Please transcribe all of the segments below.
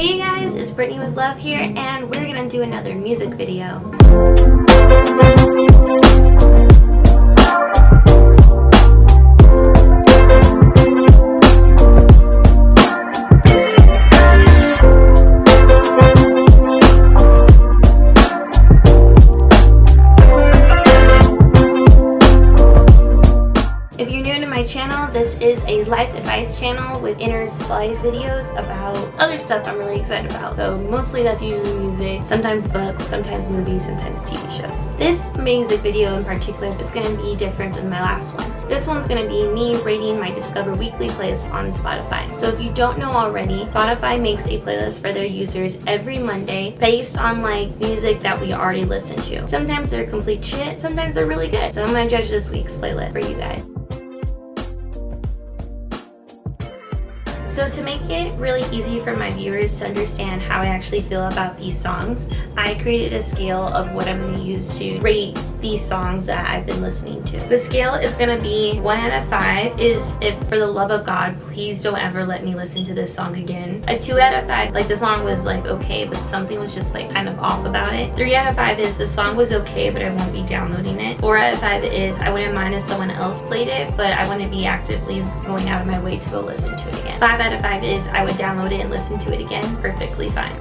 Hey guys, it's Brittany with Love here, and we're gonna do another music video. Channel. This is a life advice channel with interspliced videos about other stuff I'm really excited about. So mostly that's usually music, sometimes books, sometimes movies, sometimes TV shows. This music video in particular is going to be different than my last one. This one's going to be me rating my Discover Weekly playlist on Spotify. So if you don't know already, Spotify makes a playlist for their users every Monday based on like music that we already listened to. Sometimes they're complete shit, sometimes they're really good. So I'm going to judge this week's playlist for you guys. So to make it really easy for my viewers to understand how I actually feel about these songs, I created a scale of what I'm going to use to rate these songs that I've been listening to. The scale is going to be 1 out of 5 is if for the love of God, please don't ever let me listen to this song again. A 2 out of 5, like the song was like okay, but something was just like kind of off about it. 3 out of 5 is the song was okay, but I won't be downloading it. 4 out of 5 is I wouldn't mind if someone else played it, but I wouldn't be actively going out of my way to go listen to it again. 5 out of 5 is I would download it and listen to it again, perfectly fine.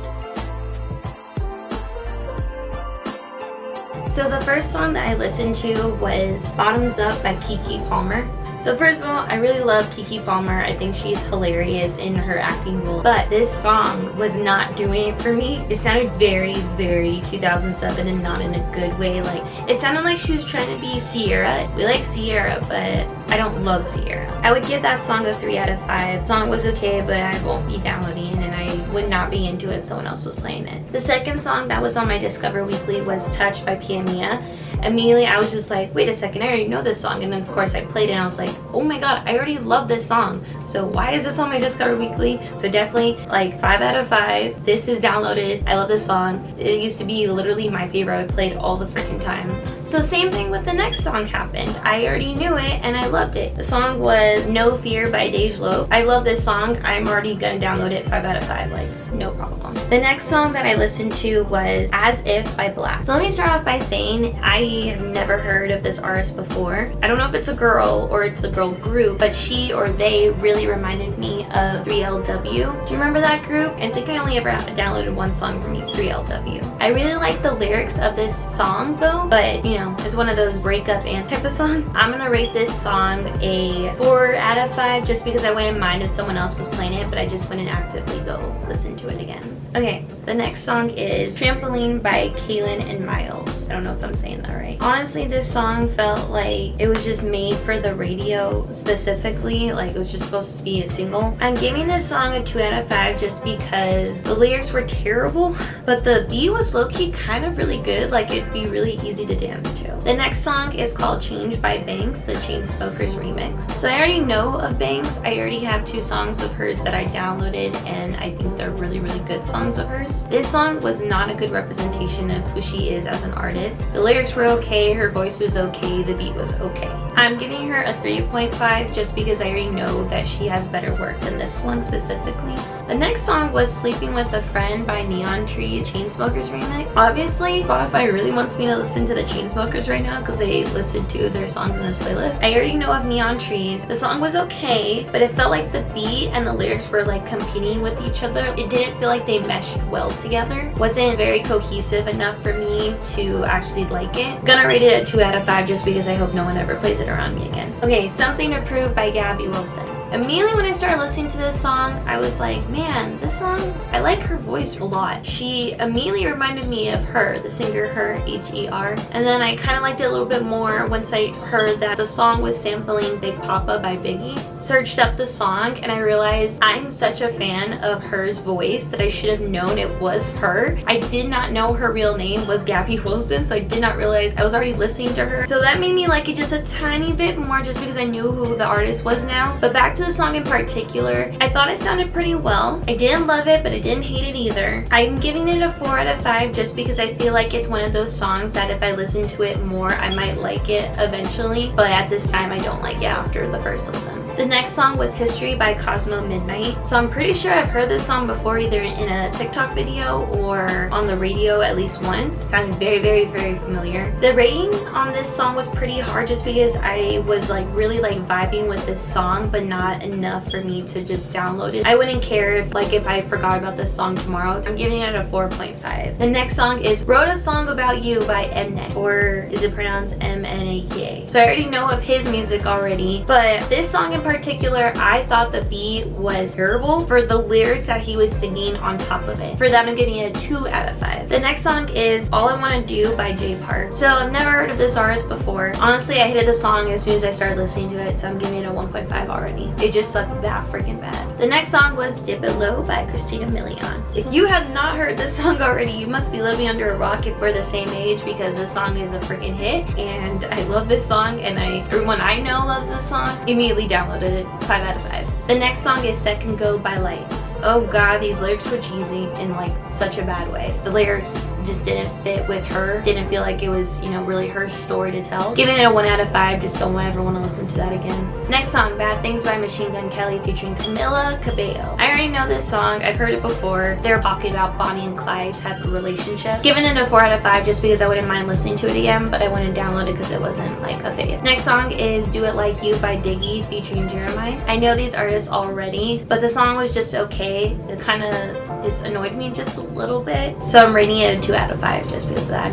So the first song that I listened to was Bottoms Up by Keke Palmer. So first of all, I really love Keke Palmer. I think she's hilarious in her acting role. But this song was not doing it for me. It sounded very, very 2007 and not in a good way. Like, it sounded like she was trying to be Ciara. We like Ciara, but I don't love Ciara. I would give that song a 3 out of 5. The song was okay, but I won't be downloading and I would not be into it if someone else was playing it. The second song that was on my Discover Weekly was Touch by Pia Mia. Immediately I was just like, wait a second, I already know this song. And then of course I played it and I was like, oh my god, I already love this song. So why is this on my Discover Weekly? So definitely like 5 out of 5. This is downloaded. I love this song. It used to be literally my favorite. I would play it all the freaking time. So same thing with the next song happened. I already knew it and I loved it. The song was No Fear by Dej Loaf. I love this song. I'm already gonna download it 5 out of 5, like no problem. The next song that I listened to was As If by Blaque. So let me start off by saying I have never heard of this artist before. I don't know if it's a girl or it's a girl group, but she or they really reminded me of 3LW. Do you remember that group? I think I only ever downloaded one song from 3LW. I really like the lyrics of this song though, but you know, it's one of those breakup and type of songs. I'm gonna rate this song a 4 out of 5 just because I wouldn't mind if someone else was playing it, but I just wouldn't actively go listen to it again. Okay, the next song is Trampoline by Kalin and Myles. I don't know if I'm saying that right. Honestly, this song felt like it was just made for the radio specifically, like it was just supposed to be a single. I'm giving this song a 2 out of 5 just because the lyrics were terrible, but the beat was low-key kind of really good, like it'd be really easy to dance to. The next song is called Change by Banks, the Chainsmokers remix. So I already know of Banks. I already have 2 songs of hers that I downloaded and I think they're really, really good songs of hers. This song was not a good representation of who she is as an artist. The lyrics were okay, her voice was okay, the beat was okay. I'm giving her a 3.5 just because I already know that she has better work than this one specifically. The next song was Sleeping with a Friend by Neon Trees, Chainsmokers remix. Obviously, Spotify really wants me to listen to the Chainsmokers right now because they listed 2 of their songs in this playlist. I already know of Neon Trees. The song was okay, but it felt like the beat and the lyrics were like competing with each other. It didn't feel like they meshed well together. Wasn't very cohesive enough for me to actually like it. Gonna rate it a 2 out of 5 just because I hope no one ever plays it around me again. Okay, Something to Prove by Gabi Wilson. Immediately when I started listening to this song, I was like, man, this song, I like her voice a lot. She immediately reminded me of h.e.r, the singer h.e.r, h.e.r. And then I kind of liked it a little bit more once I heard that the song was sampling Big Papa by Biggie. Searched up the song and I realized I'm such a fan of h.e.r's voice that I should have known it was her. I did not know her real name was Gabi Wilson, so I did not realize I was already listening to her. So that made me like it just a tiny bit more just because I knew who the artist was now. But back to the song in particular, I thought it sounded pretty well. I didn't love it, but I didn't hate it either. I'm giving it a 4 out of 5 just because I feel like it's one of those songs that if I listen to it more, I might like it eventually, but at this time I don't like it after the first listen. The next song was History by Cosmo Midnight. So I'm pretty sure I've heard this song before, either in a TikTok video or on the radio at least once. It sounded very, very, very familiar. The rating on this song was pretty hard just because I was like really like vibing with this song, but not enough for me to just download it. I wouldn't care if I forgot about this song tomorrow. I'm giving it a 4.5. The next song is Wrote a Song About You by MNEK, or is it pronounced MNEK? So I already know of his music already, but this song in particular, I thought the beat was terrible for the lyrics that he was singing on top of it. For that, I'm giving it a 2 out of 5. The next song is All I Want to Do by h.e.r. So I've never heard of this artist before. Honestly, I hated the song as soon as I started listening to it, so I'm giving it a 1.5 already. It just sucked that freaking bad. The next song was Dip It Low by Christina Milian. If you have not heard this song already, you must be living under a rock if we're the same age, because this song is a freaking hit and I love this song, and everyone I know loves this song. Immediately downloaded it. 5 out of 5. The next song is Second Go by Lights. Oh god, these lyrics were cheesy in like such a bad way. The lyrics just didn't fit with her. Didn't feel like it was, you know, really her story to tell. Giving it a 1 out of 5. Just don't ever want to listen to that again. Next song, Bad Things by Machine Gun Kelly featuring Camilla, Cabello. I already know this song. I've heard it before. They were talking about Bonnie and Clyde type of relationship. Giving it a 4 out of 5 just because I wouldn't mind listening to it again, but I wouldn't download it because it wasn't like a fave. Next song is Do It Like You by Diggy featuring Jeremih. I know these artists already, but the song was just okay. It kind of just annoyed me just a little bit, so I'm rating it a 2 out of 5 just because I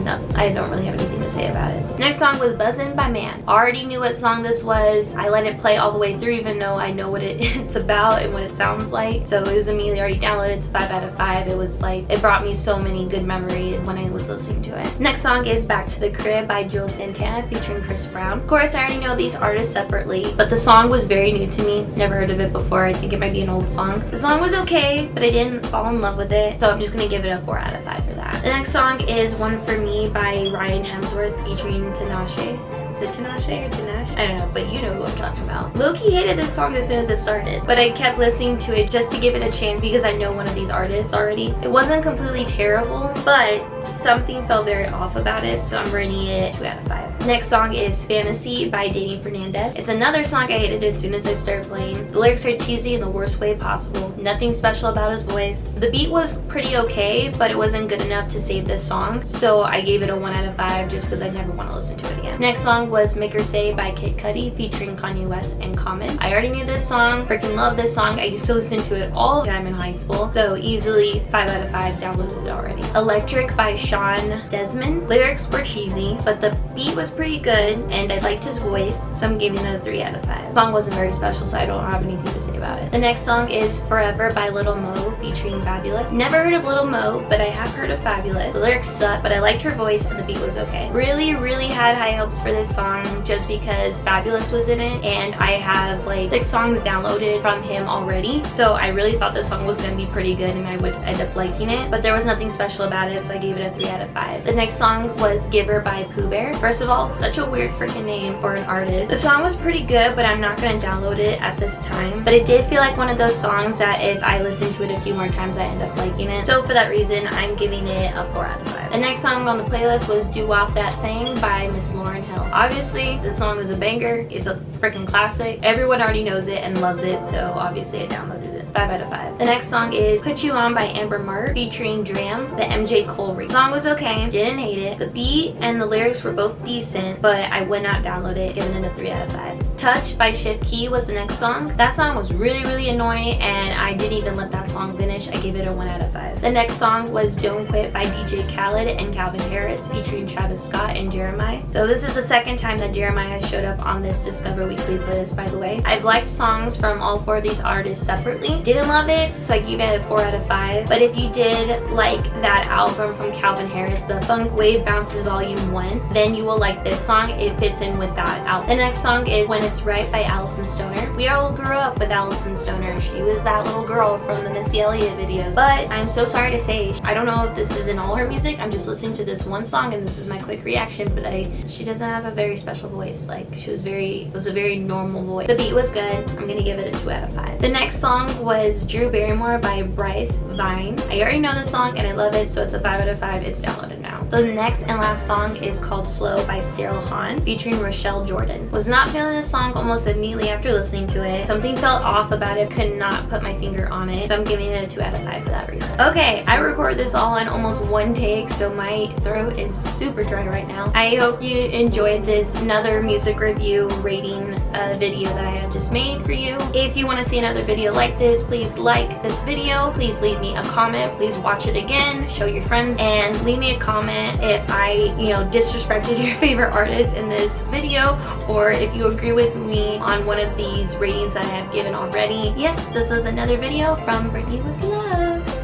don't really have anything to say about it. Next song was Buzzin by Mann. Already knew what song this was. I let it play all the way through even though I know what it's about and what it sounds like, so it was immediately already downloaded. It's 5 out of 5. It was like, it brought me so many good memories when I was listening to it. Next song is Back to the Crib by Juelz Santana featuring Chris Brown. Of course, I already know these artists separately, but the song was very new to me. Never heard of it before. I think it might be an old song. The song was okay, but I didn't fall in love with it, so I'm just gonna give it a 4 out of 5 for that. The next song is One For Me by Hemsworth featuring Tinashe. Is it Tinashe or Tinashe? I don't know, but you know who I'm talking about. Low-key hated this song as soon as it started, but I kept listening to it just to give it a chance because I know one of these artists already. It wasn't completely terrible, but something felt very off about it, so I'm rating it 2 out of 5. Next song is Fantasy by Dani Fernandez. It's another song I hated as soon as I started playing. The lyrics are cheesy in the worst way possible. Nothing special about his voice. The beat was pretty okay, but it wasn't good enough to save this song, so I gave it a 1 out of 5 just because I never want to listen to it again. Next song was Make Her Say by Kid Cudi featuring Kanye West and Common. I already knew this song, freaking love this song. I used to listen to it all the time in high school, so easily 5 out of 5, downloaded it already. Electric by Sean Desmond. Lyrics were cheesy, but the beat was pretty good and I liked his voice, so I'm giving it a 3 out of 5. The song wasn't very special, so I don't have anything to say about it. The next song is Forever by Lil Mo featuring Fabulous. Never heard of Lil Mo, but I have heard of Fabulous. The lyrics suck, but I liked her voice and the beat was okay. Really had high hopes for this song just because Fabulous was in it, and I have like 6 songs downloaded from him already, so I really thought this song was gonna be pretty good and I would end up liking it, but there was nothing special about it, so I gave it a 3 out of 5. The next song was Giver by h.e.r. First of all, such a weird freaking name for an artist. The song was pretty good, but I'm not gonna download it at this time, but it did feel like one of those songs that if I listen to it a few more times I end up liking it, so for that reason I'm giving it a 4 out of 5. The next song on the playlist was Do Wop That Thing by Miss Lauryn Hill. Obviously this song is a banger. It's a freaking classic. Everyone already knows it and loves it, so obviously I downloaded it. 5 out of 5. The next song is Put You On by Amber Mark featuring Dram, the MJ Cole remix. The song was okay, didn't hate it. The beat and the lyrics were both decent, but I would not download it, giving it a 3 out of 5. Touch by Shift Key was the next song. That song was really annoying and I didn't even let that song finish. I gave it a 1 out of 5. The next song was Don't Quit by DJ Khaled and Calvin Harris featuring Travis Scott and Jeremih. So this is the second time that Jeremih has showed up on this Discover Weekly playlist, by the way. I've liked songs from all 4 of these artists separately. Didn't love it, so I gave it a 4 out of 5. But if you did like that album from Calvin Harris, the Funk Wave Bounces Volume 1, then you will like this song. It fits in with that album. The next song is When It's Right by Allison Stoner. We all grew up with Allison Stoner. She was that little girl from the Missy Elliott video. But I'm so sorry to say, I don't know if this is in all her music. I'm just listening to this one song and this is my quick reaction, but she doesn't have a very special voice. Like, it was a very normal voice. The beat was good. I'm gonna give it a 2 out of 5. The next song was Drew Barrymore by Bryce Vine. I already know this song and I love it, so it's a 5 out of 5. It's downloaded now. The next and last song is called Slow by Cyril Hahn featuring Rochelle Jordan. Was not feeling this song almost immediately after listening to it. Something felt off about it, could not put my finger on it, so I'm giving it a 2 out of 5 for that reason. Okay, I recorded this all in almost one take, so my throat is super dry right now. I hope you enjoyed this another music review rating video that I had just made for you. If you want to see another video like this, please like this video, please leave me a comment, please watch it again, show your friends, and leave me a comment if I, disrespected your favorite artist in this video, or if you agree with me on one of these ratings that I have given already. Yes, this was another video from Brittany with Love.